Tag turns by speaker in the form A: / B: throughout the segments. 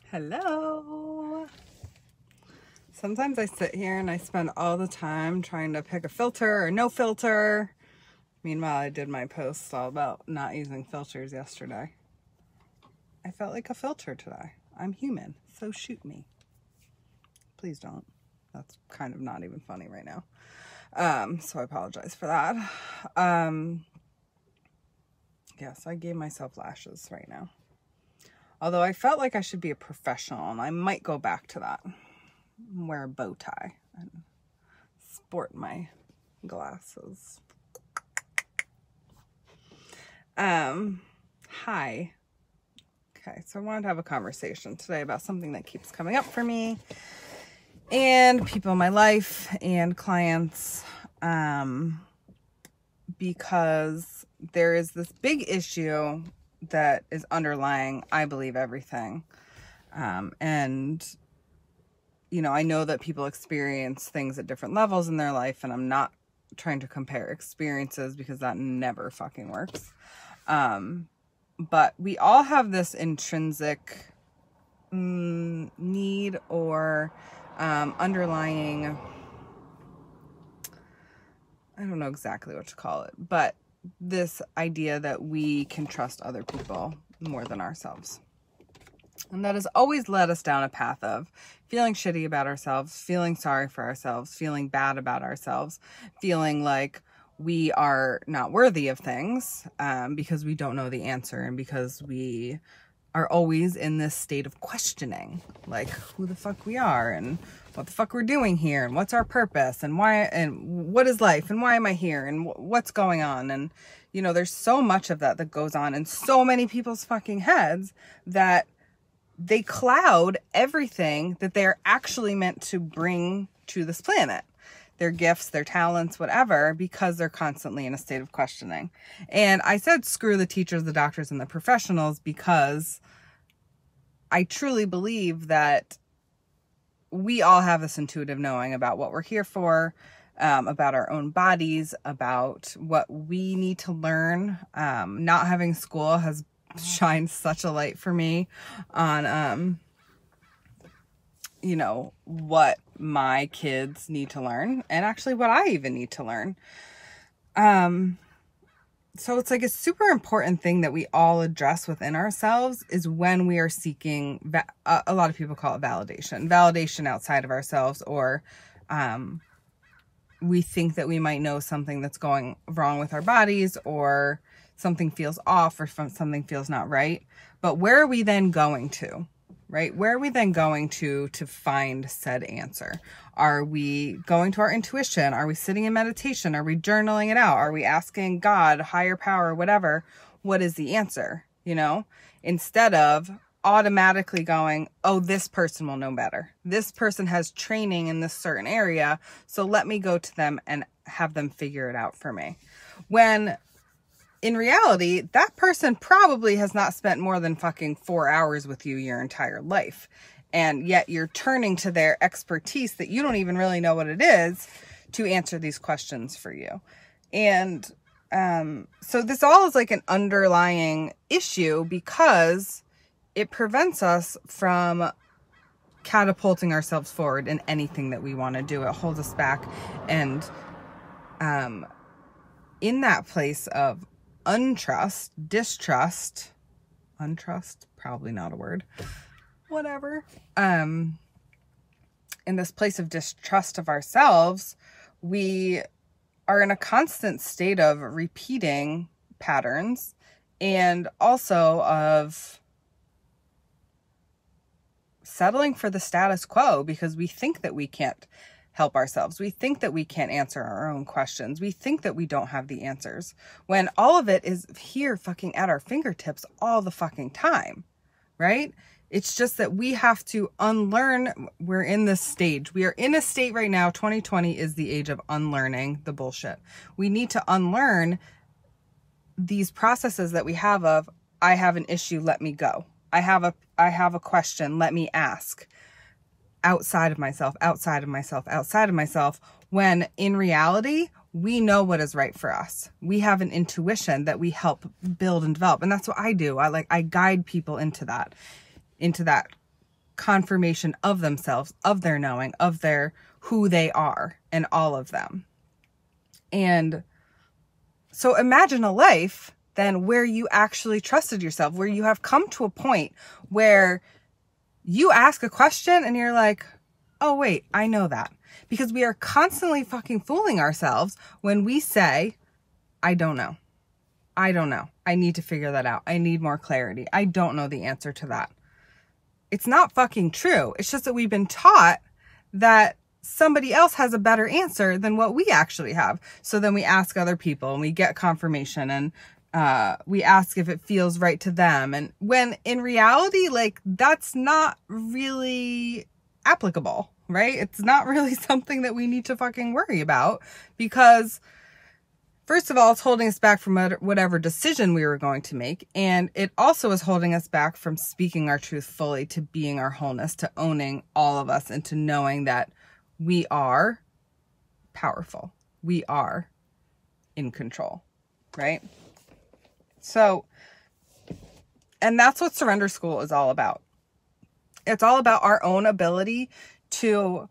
A: Hello. Sometimes I sit here and I spend all the time trying to pick a filter or no filter. Meanwhile, I did my post all about not using filters yesterday. I felt like a filter today. I'm human, so shoot me. Please don't. That's kind of not even funny right now. So I apologize for that. Yes, I gave myself lashes right now. Although I felt like I should be a professional, and I might go back to that. Wear a bow tie and sport my glasses. Hi. Okay, so I wanted to have a conversation today about something that keeps coming up for me and people in my life and clients, because there is this big issue that is underlying, I believe, everything. And, you know, I know that people experience things at different levels in their life, and I'm not trying to compare experiences because that never fucking works. But we all have this intrinsic need or underlying, I don't know exactly what to call it, but this idea that we can trust other people more than ourselves. And that has always led us down a path of feeling shitty about ourselves, feeling sorry for ourselves, feeling bad about ourselves, feeling like we are not worthy of things because we don't know the answer, and because we are always in this state of questioning, like who the fuck we are and what the fuck we're doing here and what's our purpose and why and what is life and why am I here and what's going on. And, you know, there's so much of that goes on in so many people's fucking heads that they cloud everything that they're actually meant to bring to this planet. Their gifts, their talents, whatever, because they're constantly in a state of questioning. And I said, screw the teachers, the doctors, and the professionals, because I truly believe that we all have this intuitive knowing about what we're here for, about our own bodies, about what we need to learn. Not having school has shined such a light for me on, you know, what my kids need to learn, and actually what I even need to learn. So it's like a super important thing that we all address within ourselves is when we are seeking, a lot of people call it validation outside of ourselves, or we think that we might know something that's going wrong with our bodies, or something feels off, or something feels not right. But where are we then going to? Right? Where are we then going to find said answer? Are we going to our intuition? Are we sitting in meditation? Are we journaling it out? Are we asking God, higher power, whatever? What is the answer? You know, instead of automatically going, oh, this person will know better. This person has training in this certain area, so let me go to them and have them figure it out for me. When in reality, that person probably has not spent more than fucking 4 hours with you your entire life. And yet you're turning to their expertise that you don't even really know what it is to answer these questions for you. And so this all is like an underlying issue because it prevents us from catapulting ourselves forward in anything that we want to do. It holds us back. And in that place of untrust, probably not a word, whatever. In this place of distrust of ourselves, we are in a constant state of repeating patterns, and also of settling for the status quo because we think that we can't help ourselves. We think that we can't answer our own questions. We think that we don't have the answers, when all of it is here fucking at our fingertips all the fucking time, right? It's just that we have to unlearn. We're in this stage. We are in a state right now. 2020 is the age of unlearning the bullshit. We need to unlearn these processes that we have of, I have an issue, let me go. I have a question, let me ask. Outside of myself, when in reality, we know what is right for us. We have an intuition that we help build and develop. And that's what I do. I guide people into that confirmation of themselves, of their knowing, of their who they are, and all of them. And so imagine a life then where you actually trusted yourself, where you have come to a point where you ask a question and you're like, oh wait, I know that. Because we are constantly fucking fooling ourselves when we say, I don't know. I don't know. I need to figure that out. I need more clarity. I don't know the answer to that. It's not fucking true. It's just that we've been taught that somebody else has a better answer than what we actually have. So then we ask other people and we get confirmation, and we ask if it feels right to them. And when in reality, like, that's not really applicable, right? It's not really something that we need to fucking worry about, because first of all, it's holding us back from whatever decision we were going to make. And it also is holding us back from speaking our truth fully, to being our wholeness, to owning all of us, and to knowing that we are powerful. We are in control, right? So, and that's what Surrender School is all about. It's all about our own ability to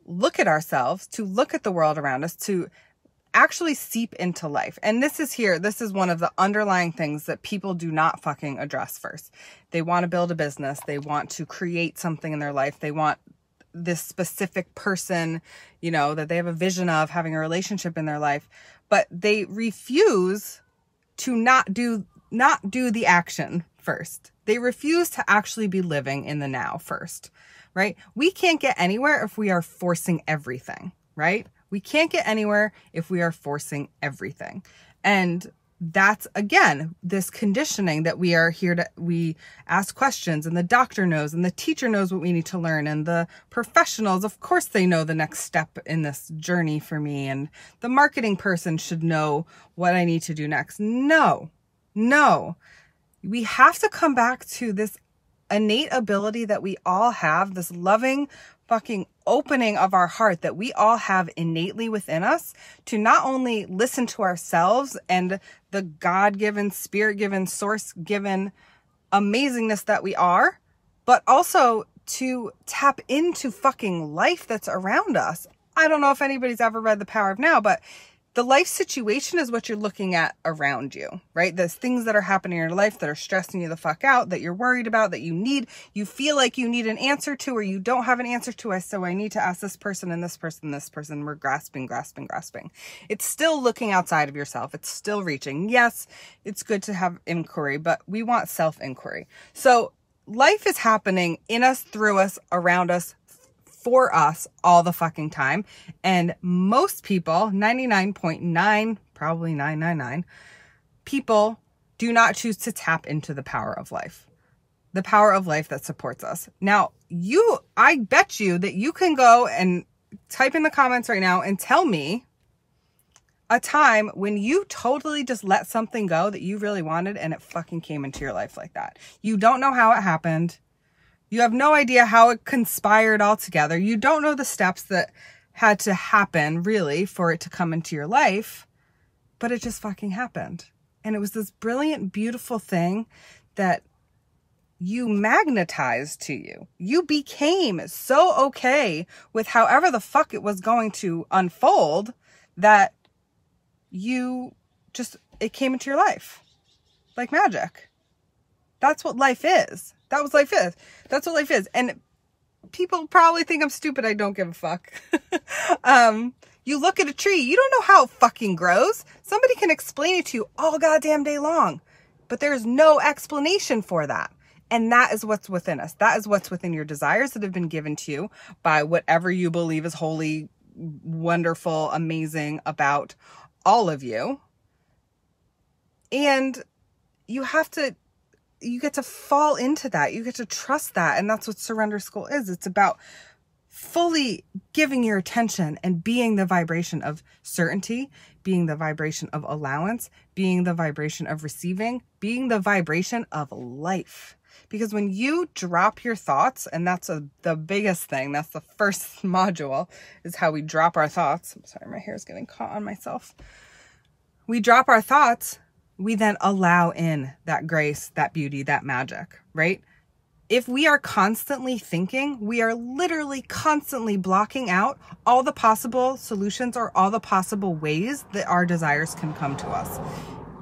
A: look at ourselves, to look at the world around us, to actually seep into life. And this is one of the underlying things that people do not fucking address first. They want to build a business. They want to create something in their life. They want this specific person, you know, that they have a vision of having a relationship in their life, but they refuse to not do the action first. They refuse to actually be living in the now first, right? We can't get anywhere if we are forcing everything, right? We can't get anywhere if we are forcing everything. And that's, again, this conditioning that we are here to, we ask questions, and the doctor knows, and the teacher knows what we need to learn, and the professionals, of course, they know the next step in this journey for me, and the marketing person should know what I need to do next. No. We have to come back to this innate ability that we all have, this loving fucking opening of our heart that we all have innately within us, to not only listen to ourselves and the God-given, spirit-given, source-given amazingness that we are, but also to tap into fucking life that's around us. I don't know if anybody's ever read The Power of Now, but the life situation is what you're looking at around you, right? There's things that are happening in your life that are stressing you the fuck out, that you're worried about, that you feel like you need an answer to, or you don't have an answer to. So I need to ask this person and this person, this person. We're grasping. It's still looking outside of yourself. It's still reaching. Yes, it's good to have inquiry, but we want self-inquiry. So life is happening in us, through us, around us, for us all the fucking time. And most people, 99.9, probably 999 people, do not choose to tap into the power of life. The power of life that supports us. Now, I bet you that you can go and type in the comments right now and tell me a time when you totally just let something go that you really wanted and it fucking came into your life like that. You don't know how it happened. You have no idea how it conspired all together. You don't know the steps that had to happen, really, for it to come into your life, but it just fucking happened. And it was this brilliant, beautiful thing that you magnetized to you. You became so okay with however the fuck it was going to unfold that it came into your life like magic. That's what life is. That's what life is. And people probably think I'm stupid. I don't give a fuck. You look at a tree, you don't know how it fucking grows. Somebody can explain it to you all goddamn day long, but there's no explanation for that. And that is what's within us. That is what's within your desires that have been given to you by whatever you believe is holy, wonderful, amazing about all of you. And you get to fall into that. You get to trust that. And that's what Surrender School is. It's about fully giving your attention and being the vibration of certainty, being the vibration of allowance, being the vibration of receiving, being the vibration of life. Because when you drop your thoughts, and that's the biggest thing, that's the first module, is how we drop our thoughts. I'm sorry, my hair is getting caught on myself. We drop our thoughts. We then allow in that grace, that beauty, that magic, right? if we are constantly thinking, we are literally constantly blocking out all the possible solutions or all the possible ways that our desires can come to us.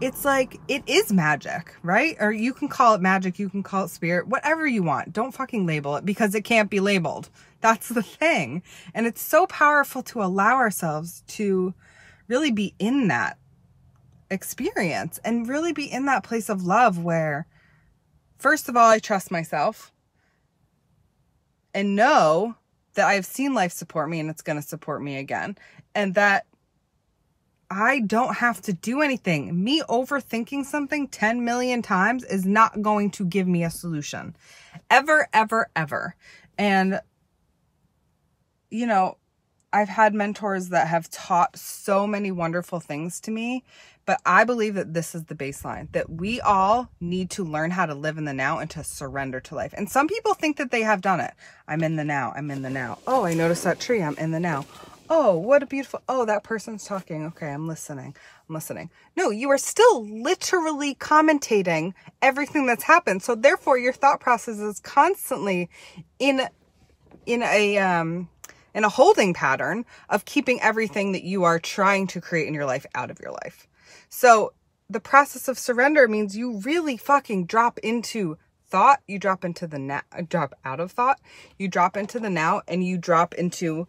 A: It's like, it is magic, right? Or you can call it magic, you can call it spirit, whatever you want. Don't fucking label it, because it can't be labeled. That's the thing. And it's so powerful to allow ourselves to really be in that experience and really be in that place of love where, first of all, I trust myself and know that I've seen life support me and it's going to support me again. And that I don't have to do anything. Me overthinking something 10 million times is not going to give me a solution. Ever, ever, ever. And, you know, I've had mentors that have taught so many wonderful things to me, but I believe that this is the baseline, that we all need to learn how to live in the now and to surrender to life. And some people think that they have done it. I'm in the now. I'm in the now. Oh, I noticed that tree. I'm in the now. Oh, what a beautiful, oh, that person's talking. Okay, I'm listening. I'm listening. No, you are still literally commentating everything that's happened. So therefore your thought process is constantly in a holding pattern of keeping everything that you are trying to create in your life out of your life. So the process of surrender means you really fucking drop into thought, you drop into the now, drop out of thought, you drop into the now, and you drop into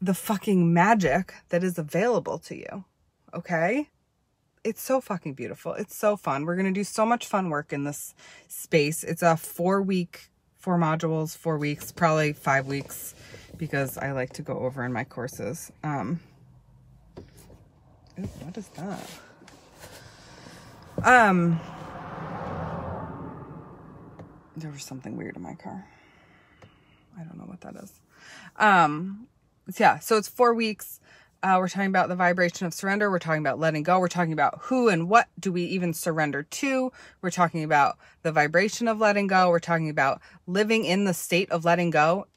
A: the fucking magic that is available to you. Okay? It's so fucking beautiful. It's so fun. We're going to do so much fun work in this space. It's a 4 modules, 4 weeks, probably 5 weeks, because I like to go over in my courses. Ooh, what is that? There was something weird in my car. I don't know what that is. Yeah, so it's 4 weeks. We're talking about the vibration of surrender. We're talking about letting go. We're talking about who and what do we even surrender to. We're talking about the vibration of letting go. We're talking about living in the state of letting go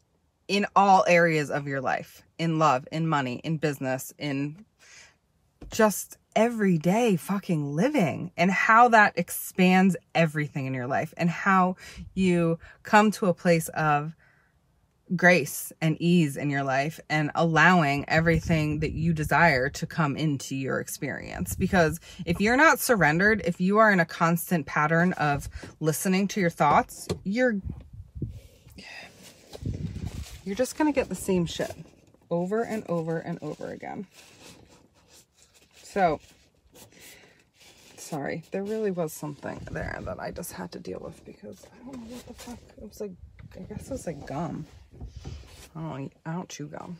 A: in all areas of your life, in love, in money, in business, in just everyday fucking living, and how that expands everything in your life, and how you come to a place of grace and ease in your life and allowing everything that you desire to come into your experience. Because if you're not surrendered, if you are in a constant pattern of listening to your thoughts, you're just going to get the same shit over and over and over again. So, sorry, there really was something there that I just had to deal with, because I don't know what the fuck. It was like, I guess it was like gum. I don't chew gum.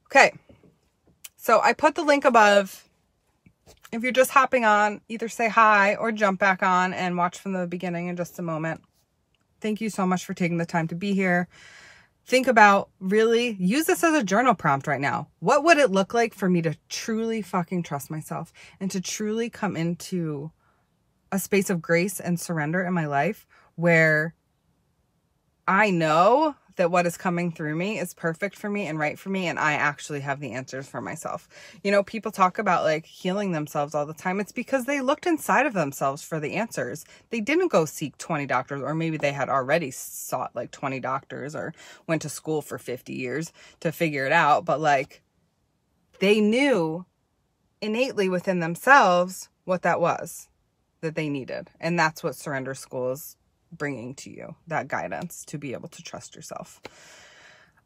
A: Okay. So I put the link above. If you're just hopping on, either say hi or jump back on and watch from the beginning in just a moment. Thank you so much for taking the time to be here. Think about, really use this as a journal prompt right now. What would it look like for me to truly fucking trust myself and to truly come into a space of grace and surrender in my life where I know that what is coming through me is perfect for me and right for me, and I actually have the answers for myself. You know, people talk about like healing themselves all the time. It's because they looked inside of themselves for the answers. They didn't go seek 20 doctors, or maybe they had already sought like 20 doctors or went to school for 50 years to figure it out. But like, they knew innately within themselves what that was that they needed. And that's what Surrender School is bringing to you, that guidance to be able to trust yourself.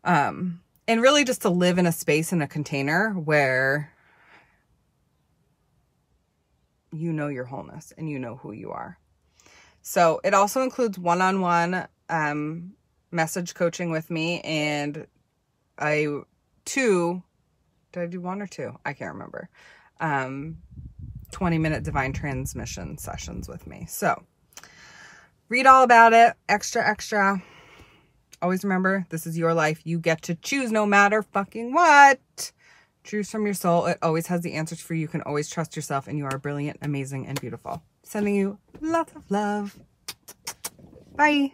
A: And really just to live in a space, in a container where you know your wholeness and you know who you are. So it also includes one-on-one message coaching with me, and did I do 1 or 2? I can't remember. 20-minute divine transmission sessions with me. So read all about it. Extra. Always remember, this is your life. You get to choose no matter fucking what. Choose from your soul. It always has the answers for you. You can always trust yourself, and you are brilliant, amazing, and beautiful. Sending you lots of love. Bye.